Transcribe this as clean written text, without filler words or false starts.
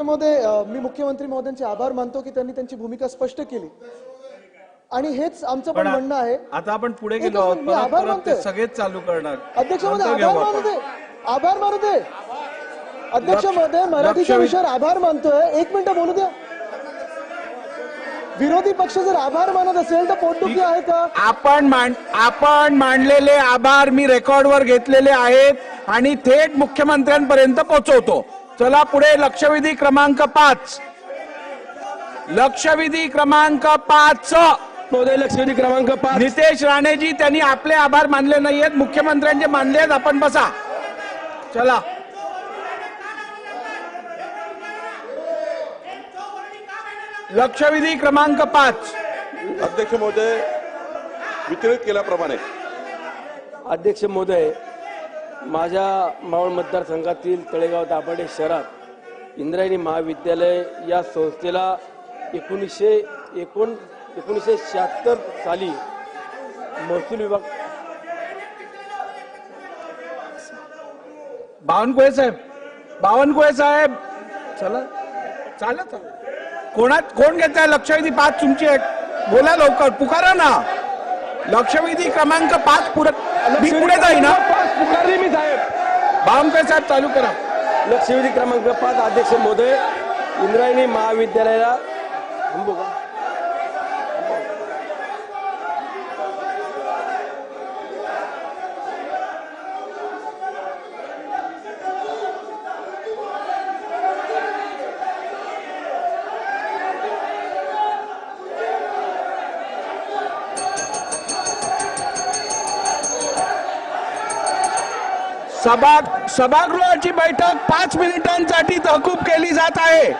मध्ये मी मुख्यमंत्री महोदयांचे आभार मानतो की त्यांनी त्यांची भूमिका स्पष्ट केली आणि हेच आमचं पण म्हणणं आहे. आता आपण पुढे गेलो एकच आहोत, मिनिट, मी आभार परत ते मानतोय. सगळेच चालू करणार. अध्यक्ष नंतर महोदय घेऊ आभार आपण. मानू दे, आभार मानू दे. अध्यक्ष महोदय मराठीच्या विषयावर आभार मानतोय. एक मिनिट बोलू द्या. विरोधी पक्ष जर आभार मानत असेल तर पोटदुखी आहे का? आपण मांडलेले आभार मी रेकॉर्डवर घेतलेले आहेत आणि थेट मुख्यमंत्र्यांपर्यंत पोहोचवतो. चला पुढे. लक्षवेधी क्रमांक 5. लक्षवेधी क्रमांक 5 महोदय, लक्षवेधी क्रमांक 5. नितेश राणेजी, त्यांनी आपले आभार मानले नाहीयेत, मुख्यमंत्र्यांचे मानले आहेत. आपण बसा. चला. लक्षवेधी क्रमांक 5. अध्यक्ष महोदय, वितरित केल्याप्रमाणे अध्यक्ष महोदय, माझ्या मावळ मतदारसंघातील तळेगाव दाभाडे शहरात इंद्रायणी महाविद्यालय या संस्थेला 1976 साली महसूल विभाग. बावनकुळे साहेब, चला चालत. कोण घेत आहे लक्षवेधी 5 तुमची आहे? बोला लवकर, पुकारा ना. लक्षवेधी क्रमांक 5 पुढे जाई ना. पुकारली मी साहेब. बावनकुळे साहेब चालू करा. लक्षवेधी क्रमांक 5. अध्यक्ष महोदय, इंद्रायणी महाविद्यालयाला सभागृहाची बैठक 5 मिनिटांसाठी तहकूब केली जात आहे.